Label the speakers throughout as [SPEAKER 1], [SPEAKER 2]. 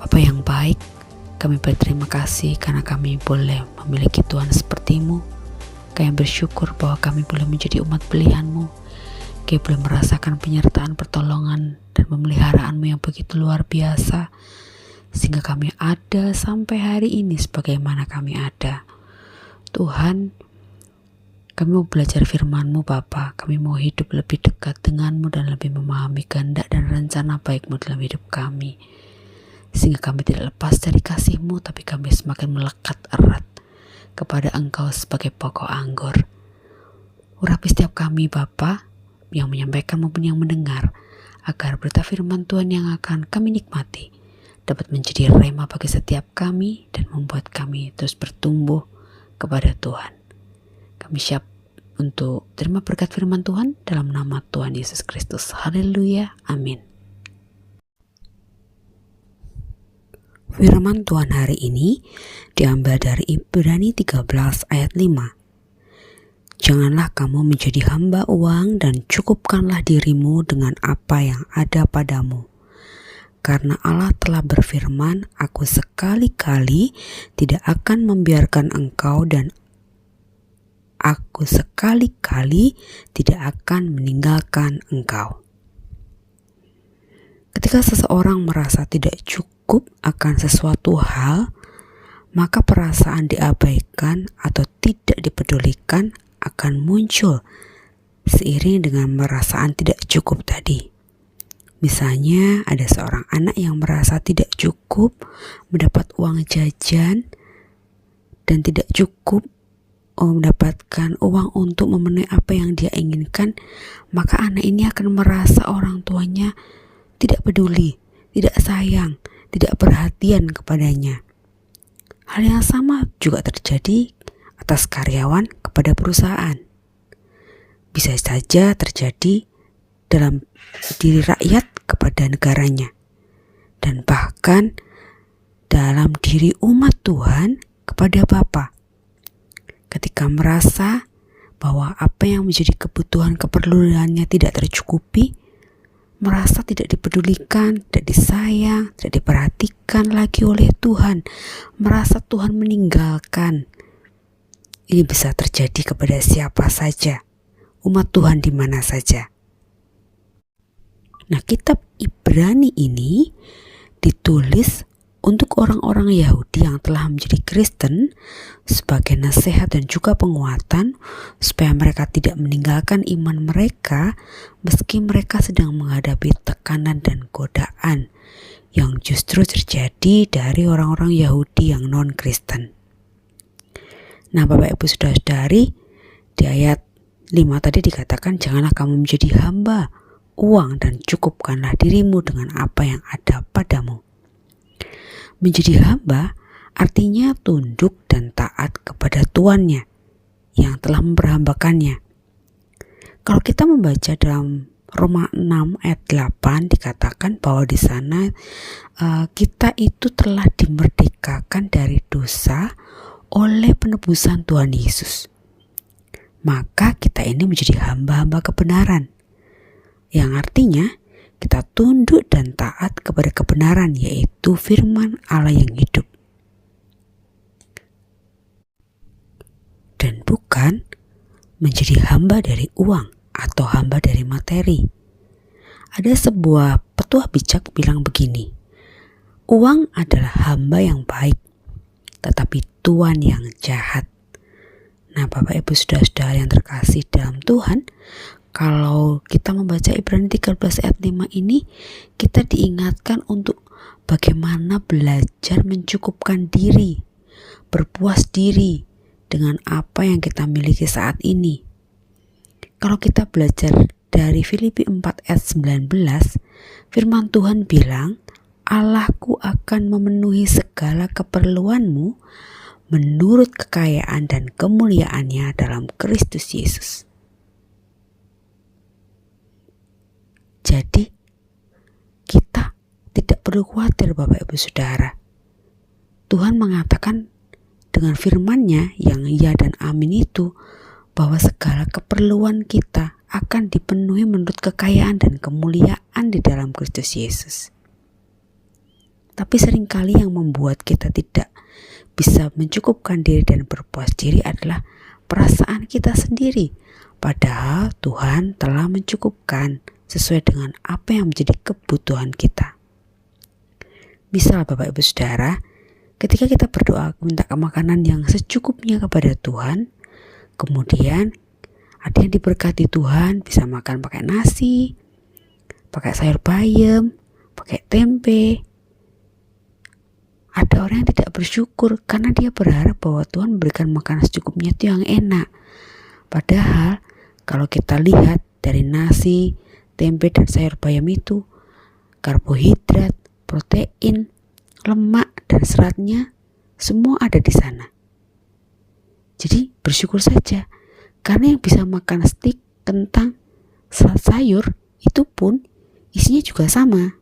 [SPEAKER 1] Bapa yang baik, kami berterima kasih karena kami boleh memiliki Tuhan seperti-Mu. Kami bersyukur bahwa kami boleh menjadi umat pilihan-Mu. Kami boleh merasakan penyertaan, pertolongan, dan pemeliharaanmu yang begitu luar biasa, sehingga kami ada sampai hari ini sebagaimana kami ada. Tuhan, kami mau belajar firman-Mu Bapa. Kami mau hidup lebih dekat dengan-Mu dan lebih memahami kehendak dan rencana baik-Mu dalam hidup kami, sehingga kami tidak lepas dari kasih-Mu, tapi kami semakin melekat erat kepada Engkau sebagai pokok anggur. Urapi setiap kami Bapa, yang menyampaikan maupun yang mendengar, agar berita firman Tuhan yang akan kami nikmati dapat menjadi rema bagi setiap kami dan membuat kami terus bertumbuh kepada Tuhan. Kami siap untuk terima berkat firman Tuhan dalam nama Tuhan Yesus Kristus. Haleluya, amin. Firman Tuhan hari ini diambil dari Ibrani 13 ayat 5. Janganlah kamu menjadi hamba uang dan cukupkanlah dirimu dengan apa yang ada padamu. Karena Allah telah berfirman, aku sekali-kali tidak akan membiarkan engkau dan aku sekali-kali tidak akan meninggalkan engkau. Ketika seseorang merasa tidak cukup akan sesuatu hal, maka perasaan diabaikan atau tidak dipedulikan akan muncul seiring dengan perasaan tidak cukup tadi. Misalnya ada seorang anak yang merasa tidak cukup mendapat uang jajan dan tidak cukup mendapatkan uang untuk memenuhi apa yang dia inginkan, maka anak ini akan merasa orang tuanya tidak peduli, tidak sayang, tidak perhatian kepadanya. Hal yang sama juga terjadi atas karyawan kepada perusahaan. Bisa saja terjadi dalam diri rakyat kepada negaranya, dan bahkan dalam diri umat Tuhan kepada Bapa. Ketika merasa bahwa apa yang menjadi kebutuhan keperluannya tidak tercukupi, merasa tidak dipedulikan, tidak disayang, tidak diperhatikan lagi oleh Tuhan, merasa Tuhan meninggalkan. Ini bisa terjadi kepada siapa saja, umat Tuhan di mana saja. Nah, kitab Ibrani ini ditulis untuk orang-orang Yahudi yang telah menjadi Kristen sebagai nasihat dan juga penguatan supaya mereka tidak meninggalkan iman mereka meski mereka sedang menghadapi tekanan dan godaan yang justru terjadi dari orang-orang Yahudi yang non-Kristen. Nah, Bapak Ibu Saudara-saudari, di ayat 5 tadi dikatakan janganlah kamu menjadi hamba uang dan cukupkanlah dirimu dengan apa yang ada padamu. Menjadi hamba artinya tunduk dan taat kepada tuannya yang telah memperhambakannya. Kalau kita membaca dalam Roma 6 ayat 8 dikatakan bahwa di sana kita itu telah dimerdekakan dari dosa oleh penebusan Tuhan Yesus. Maka kita ini menjadi hamba-hamba kebenaran, yang artinya kita tunduk dan taat kepada kebenaran, yaitu firman Allah yang hidup, dan bukan menjadi hamba dari uang atau hamba dari materi. Ada sebuah petuah bijak bilang begini, uang adalah hamba yang baik, tetapi tuan yang jahat. Nah, Bapak Ibu Saudara-saudara yang terkasih dalam Tuhan, kalau kita membaca Ibrani 13 ayat 5 ini, kita diingatkan untuk bagaimana belajar mencukupkan diri, berpuas diri dengan apa yang kita miliki saat ini. Kalau kita belajar dari Filipi 4 ayat 19, firman Tuhan bilang, Allahku akan memenuhi segala keperluanmu menurut kekayaan dan kemuliaannya dalam Kristus Yesus. Jadi, kita tidak perlu khawatir Bapak Ibu Saudara. Tuhan mengatakan dengan firman-Nya yang ya dan amin itu, bahwa segala keperluan kita akan dipenuhi menurut kekayaan dan kemuliaan di dalam Kristus Yesus. Tapi seringkali yang membuat kita tidak bisa mencukupkan diri dan berpuas diri adalah perasaan kita sendiri. Padahal Tuhan telah mencukupkan sesuai dengan apa yang menjadi kebutuhan kita. Misal Bapak Ibu Saudara, ketika kita berdoa minta makanan yang secukupnya kepada Tuhan, kemudian ada yang diberkati Tuhan bisa makan pakai nasi, pakai sayur bayam, pakai tempe. Ada orang yang tidak bersyukur karena dia berharap bahwa Tuhan memberikan makanan secukupnya itu yang enak. Padahal kalau kita lihat dari nasi, tempe, dan sayur bayam itu, karbohidrat, protein, lemak, dan seratnya semua ada di sana. Jadi bersyukur saja, karena yang bisa makan stik, kentang, serat sayur itu pun isinya juga sama.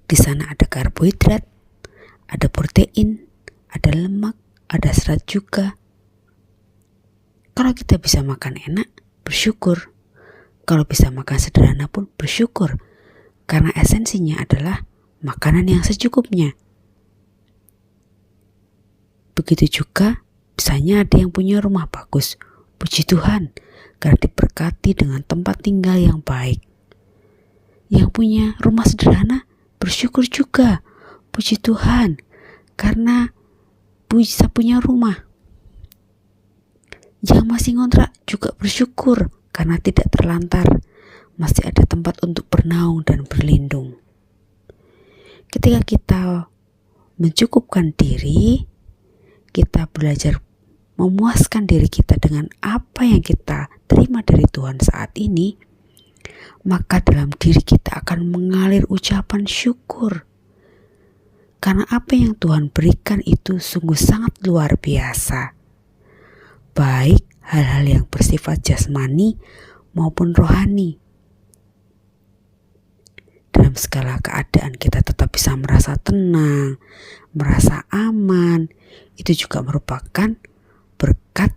[SPEAKER 1] Di sana ada karbohidrat, ada protein, ada lemak, ada serat juga. Kalau kita bisa makan enak, bersyukur. Kalau bisa makan sederhana pun bersyukur, karena esensinya adalah makanan yang secukupnya. Begitu juga, misalnya ada yang punya rumah bagus, puji Tuhan, karena diberkati dengan tempat tinggal yang baik. Yang punya rumah sederhana, bersyukur juga, puji Tuhan, karena bisa punya rumah. Yang masih ngontrak juga bersyukur, karena tidak terlantar, masih ada tempat untuk bernaung dan berlindung. Ketika kita mencukupkan diri, kita belajar memuaskan diri kita dengan apa yang kita terima dari Tuhan saat ini, maka dalam diri kita akan mengalir ucapan syukur. Karena apa yang Tuhan berikan itu sungguh sangat luar biasa. Baik hal-hal yang bersifat jasmani maupun rohani. Dalam segala keadaan kita tetap bisa merasa tenang, merasa aman. Itu juga merupakan berkat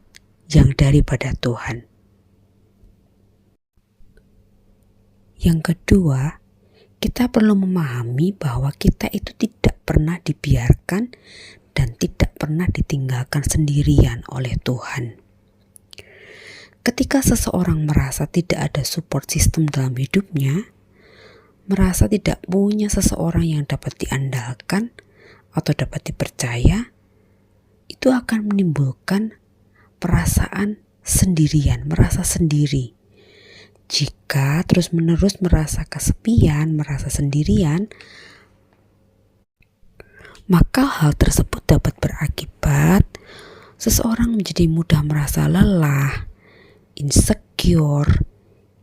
[SPEAKER 1] yang daripada Tuhan. Yang kedua, kita perlu memahami bahwa kita itu tidak pernah dibiarkan dan tidak pernah ditinggalkan sendirian oleh Tuhan. Ketika seseorang merasa tidak ada support system dalam hidupnya, merasa tidak punya seseorang yang dapat diandalkan atau dapat dipercaya, itu akan menimbulkan perasaan sendirian, merasa sendiri. Jika terus-menerus merasa kesepian, merasa sendirian, maka hal tersebut dapat berakibat seseorang menjadi mudah merasa lelah, insecure,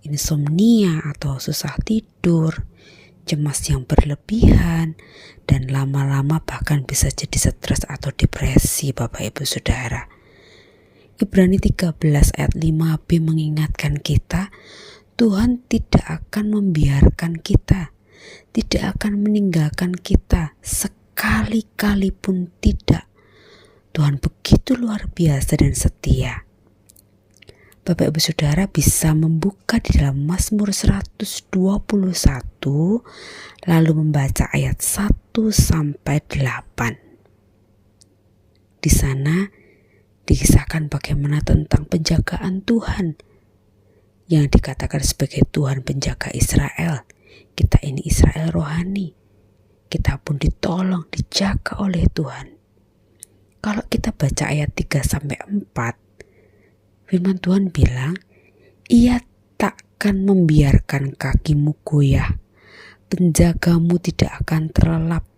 [SPEAKER 1] insomnia atau susah tidur, cemas yang berlebihan, dan lama-lama bahkan bisa jadi stres atau depresi, Bapak Ibu Saudara. Ibrani 13 ayat 5b mengingatkan kita, Tuhan tidak akan membiarkan kita, tidak akan meninggalkan kita, sekali-kali pun tidak. Tuhan begitu luar biasa dan setia. Bapak Ibu Saudara bisa membuka di dalam Mazmur 121, lalu membaca ayat 1 sampai 8. Di sana dikisahkan bagaimana tentang penjagaan Tuhan yang dikatakan sebagai Tuhan penjaga Israel. Kita ini Israel rohani. Kita pun ditolong, dijaga oleh Tuhan. Kalau kita baca ayat 3 sampai 4, firman Tuhan bilang, Ia takkan membiarkan kakimu goyah, penjagamu tidak akan terlelap.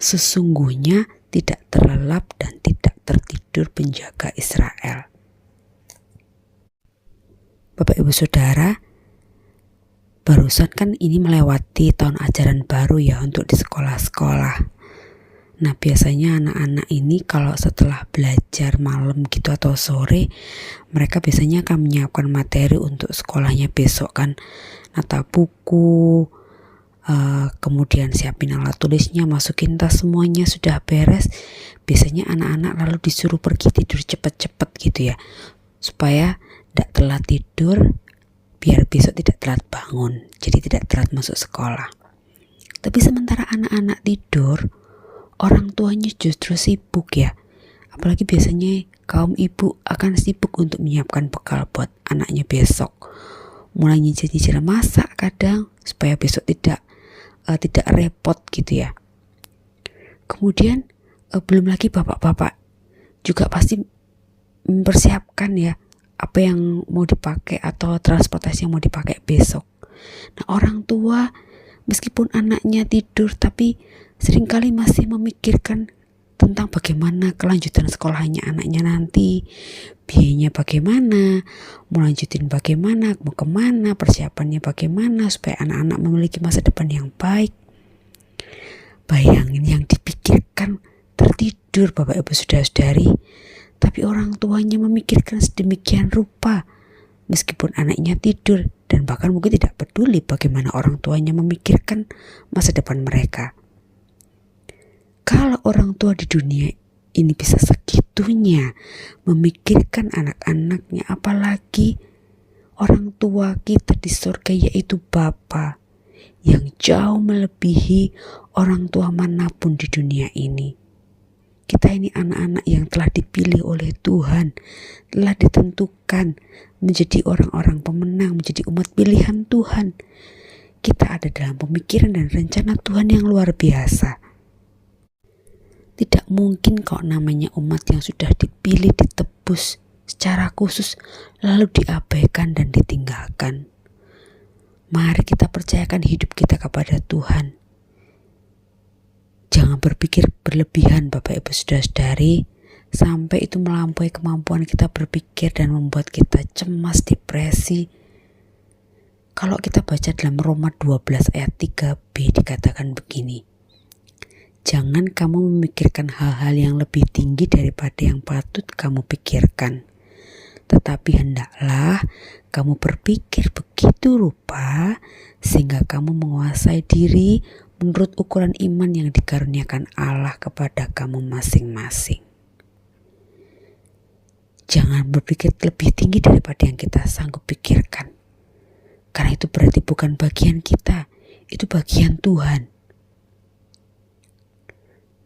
[SPEAKER 1] Sesungguhnya tidak terlelap dan tidak tertidur penjaga Israel. Bapak Ibu Saudara, barusan kan ini melewati tahun ajaran baru ya untuk di sekolah-sekolah. Nah biasanya anak-anak ini kalau setelah belajar malam gitu atau sore, mereka biasanya akan menyiapkan materi untuk sekolahnya besok kan. Nata buku, kemudian siapin alat tulisnya, masukin tas, semuanya sudah beres. Biasanya anak-anak lalu disuruh pergi tidur cepat-cepat gitu ya, supaya tidak telat tidur, biar besok tidak telat bangun, jadi tidak telat masuk sekolah. Tapi sementara anak-anak tidur, orang tuanya justru sibuk ya. Apalagi biasanya kaum ibu akan sibuk untuk menyiapkan bekal buat anaknya besok. Mulai nyicil-nyicil masak kadang supaya besok tidak repot gitu ya. Kemudian belum lagi bapak-bapak juga pasti mempersiapkan ya apa yang mau dipakai atau transportasi yang mau dipakai besok. Nah, orang tua meskipun anaknya tidur tapi seringkali masih memikirkan tentang bagaimana kelanjutan sekolahnya anaknya nanti, biayanya bagaimana, mau lanjutin bagaimana, mau kemana, persiapannya bagaimana supaya anak-anak memiliki masa depan yang baik. Bayangin yang dipikirkan tertidur Bapak Ibu Saudara-saudari, tapi orang tuanya memikirkan sedemikian rupa meskipun anaknya tidur dan bahkan mungkin tidak peduli bagaimana orang tuanya memikirkan masa depan mereka. Kalau orang tua di dunia ini bisa segitunya memikirkan anak-anaknya, apalagi orang tua kita di surga yaitu Bapa yang jauh melebihi orang tua manapun di dunia ini. Kita ini anak-anak yang telah dipilih oleh Tuhan, telah ditentukan menjadi orang-orang pemenang, menjadi umat pilihan Tuhan. Kita ada dalam pemikiran dan rencana Tuhan yang luar biasa. Tidak mungkin kok namanya umat yang sudah dipilih, ditebus secara khusus, lalu diabaikan dan ditinggalkan. Mari kita percayakan hidup kita kepada Tuhan. Jangan berpikir berlebihan Bapak Ibu Saudara-saudari, sampai itu melampaui kemampuan kita berpikir dan membuat kita cemas, depresi. Kalau kita baca dalam Roma 12 ayat 3b dikatakan begini, jangan kamu memikirkan hal-hal yang lebih tinggi daripada yang patut kamu pikirkan. Tetapi hendaklah kamu berpikir begitu rupa sehingga kamu menguasai diri menurut ukuran iman yang dikaruniakan Allah kepada kamu masing-masing. Jangan berpikir lebih tinggi daripada yang kita sanggup pikirkan. Karena itu berarti bukan bagian kita, itu bagian Tuhan.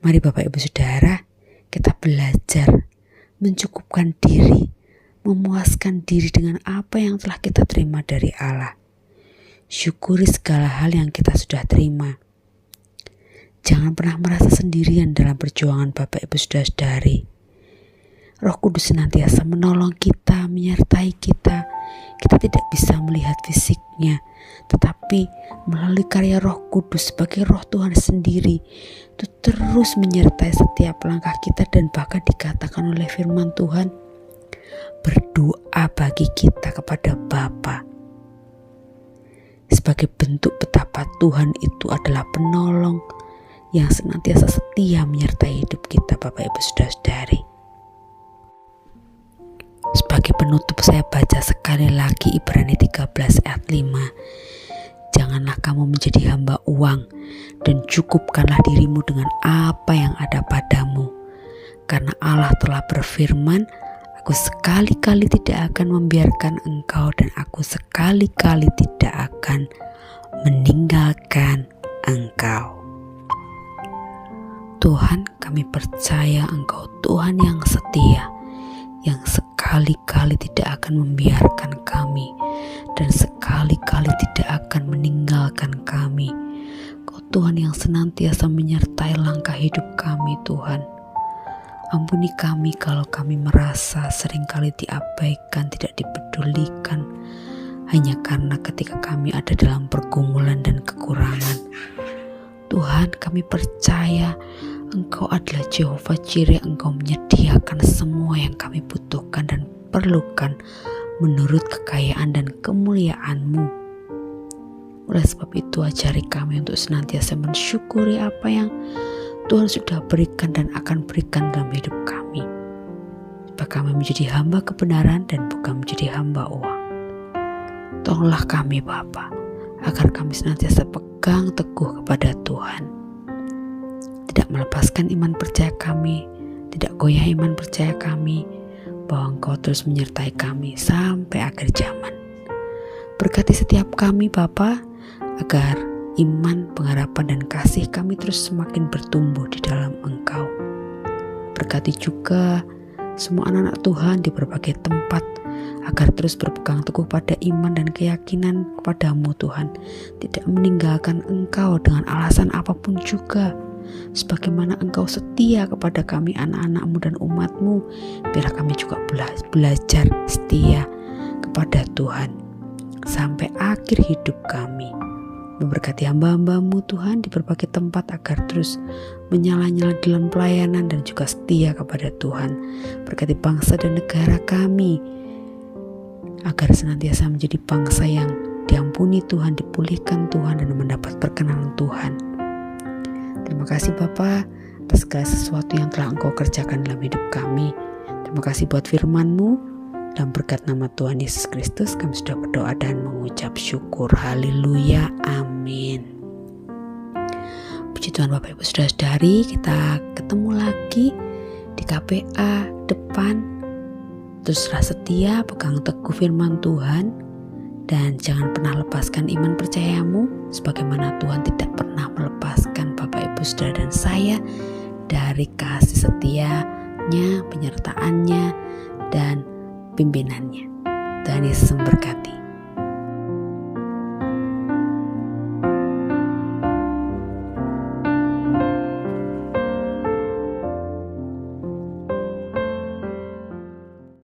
[SPEAKER 1] Mari Bapak Ibu Saudara, kita belajar mencukupkan diri, memuaskan diri dengan apa yang telah kita terima dari Allah. Syukuri segala hal yang kita sudah terima. Jangan pernah merasa sendirian dalam perjuangan Bapak Ibu Saudara-saudari. Roh Kudus senantiasa menolong kita, menyertai kita. Kita tidak bisa melihat fisiknya, tetapi melalui karya Roh Kudus sebagai Roh Tuhan sendiri itu terus menyertai setiap langkah kita, dan bahkan dikatakan oleh firman Tuhan, berdoa bagi kita kepada Bapa. Sebagai bentuk betapa Tuhan itu adalah penolong yang senantiasa setia menyertai hidup kita Bapak Ibu Saudara-saudari. Sebagai penutup saya baca sekali lagi Ibrani 13 ayat 5. Janganlah kamu menjadi hamba uang, dan cukupkanlah dirimu dengan apa yang ada padamu. Karena Allah telah berfirman, aku sekali-kali tidak akan membiarkan engkau, dan aku sekali-kali tidak akan meninggalkan engkau. Tuhan, kami percaya Engkau Tuhan yang setia, yang sekali-kali tidak akan membiarkan kami dan sekali-kali tidak akan meninggalkan kami. Kau Tuhan yang senantiasa menyertai langkah hidup kami, Tuhan. Ampuni kami kalau kami merasa seringkali diabaikan, tidak dipedulikan, hanya karena ketika kami ada dalam pergumulan dan kekurangan. Tuhan, kami percaya Engkau adalah Jehovah Jireh, Engkau menyediakan semua yang kami butuhkan dan perlukan menurut kekayaan dan kemuliaan-Mu. Oleh sebab itu, ajari kami untuk senantiasa mensyukuri apa yang Tuhan sudah berikan dan akan berikan dalam hidup kami, supaya kami menjadi hamba kebenaran dan bukan menjadi hamba uang. Tolonglah kami Bapa, agar kami senantiasa pegang teguh kepada Tuhan, tidak melepaskan iman percaya kami, tidak goyah iman percaya kami, bahwa Engkau terus menyertai kami sampai akhir zaman. Berkati setiap kami Bapa, agar iman, pengharapan, dan kasih kami terus semakin bertumbuh di dalam Engkau. Berkati juga semua anak-anak Tuhan di berbagai tempat agar terus berpegang teguh pada iman dan keyakinan kepadamu Tuhan, tidak meninggalkan Engkau dengan alasan apapun juga. Sebagaimana Engkau setia kepada kami anak-anak-Mu dan umat-Mu, biarlah kami juga belajar setia kepada Tuhan sampai akhir hidup kami. Memberkati hamba-hamba-Mu Tuhan di berbagai tempat agar terus menyala-nyala dalam pelayanan dan juga setia kepada Tuhan. Berkati bangsa dan negara kami agar senantiasa menjadi bangsa yang diampuni Tuhan, dipulihkan Tuhan, dan mendapat perkenanan Tuhan. Terima kasih Bapa atas segala sesuatu yang telah Engkau kerjakan dalam hidup kami. Terima kasih buat firman-Mu. Dalam berkat nama Tuhan Yesus Kristus kami sudah berdoa dan mengucap syukur. Haleluya, amin. Puji Tuhan Bapak Ibu Saudara-saudari, kita ketemu lagi di KPA depan. Teruslah setia, pegang teguh firman Tuhan, dan jangan pernah lepaskan iman percayamu, sebagaimana Tuhan tidak pernah melepaskan Bapak Ibu Saudara dan saya dari kasih setianya, penyertaannya, dan pimpinannya. Tuhan Yesus memberkati.